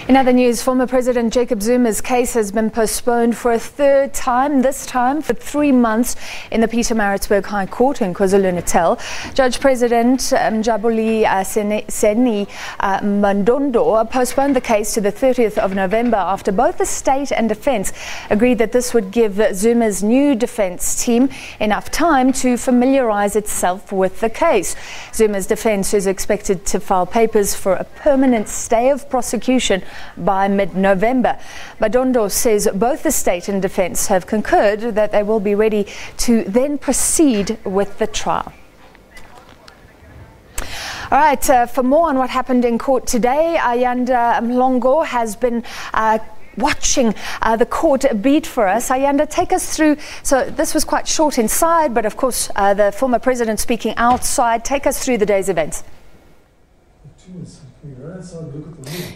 In other news, former President Jacob Zuma's case has been postponed for a third time, this time for 3 months in the Pietermaritzburg High Court in KwaZulu-Natal. Judge President Jacob Mhlongo postponed the case to the 30th of November after both the state and defence agreed that this would give Zuma's new defence team enough time to familiarise itself with the case. Zuma's defence is expected to file papers for a permanent stay of prosecution by mid-November. Mhlongo says both the state and defence have concurred that they will be ready to then proceed with the trial. All right, for more on what happened in court today, Ayanda Mhlongo has been watching the court beat for us. Ayanda, take us through. So this was quite short inside, but of course the former president speaking outside. Take us through the day's events.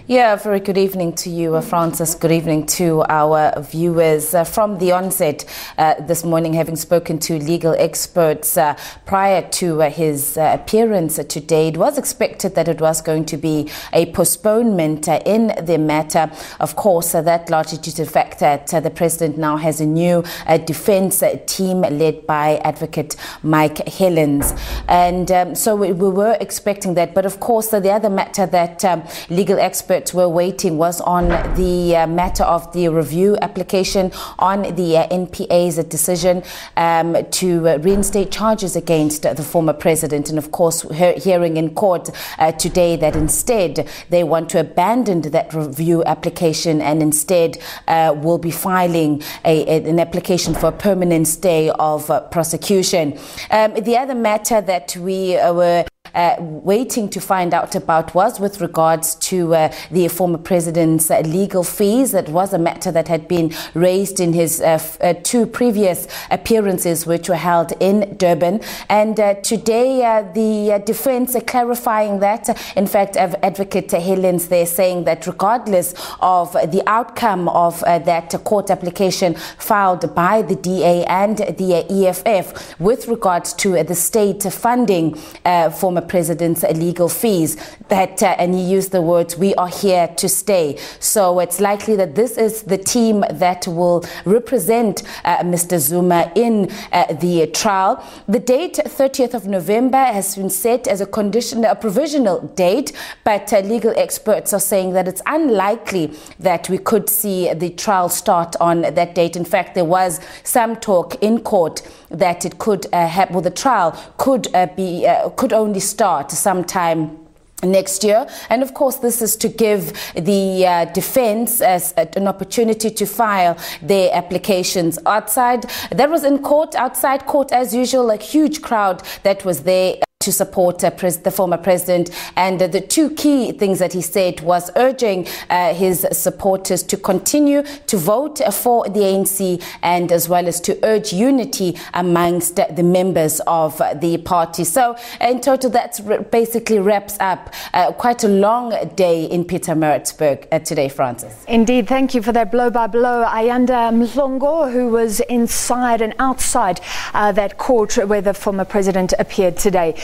Yeah, very good evening to you, Francis. Good evening to our viewers. From the onset this morning, having spoken to legal experts prior to his appearance today, it was expected that it was going to be a postponement in the matter. Of course, that largely due to the fact that the president now has a new defence team led by Advocate Mike Helens. And so we were expecting that. But of course, the other matter that legal experts were waiting was on the matter of the review application on the NPA's decision to reinstate charges against the former president. And of course, hearing in court today that instead they want to abandon that review application and instead will be filing an application for a permanent stay of prosecution. The other matter that we were waiting to find out about was with regards to the former president's legal fees. That was a matter that had been raised in his two previous appearances, which were held in Durban. And today the defense are clarifying that. In fact, Advocate Helens there saying that regardless of the outcome of that court application filed by the DA and the EFF with regards to the state funding former president's legal fees, that and he used the words, "We are here to stay." So it's likely that this is the team that will represent Mr. Zuma in the trial. The date 30th of November has been set as a provisional date, but legal experts are saying that it's unlikely that we could see the trial start on that date. In fact, there was some talk in court that it could the trial could only start sometime next year. And of course, this is to give the defense as an opportunity to file their applications outside. That was in court, outside court as usual, a huge crowd that was there to support the former president. And the two key things that he said was urging his supporters to continue to vote for the ANC and as well as to urge unity amongst the members of the party. So in total, that basically wraps up quite a long day in Pietermaritzburg today, Francis. Indeed, thank you for that blow-by-blow. Ayanda Mhlongo, who was inside and outside that court where the former president appeared today.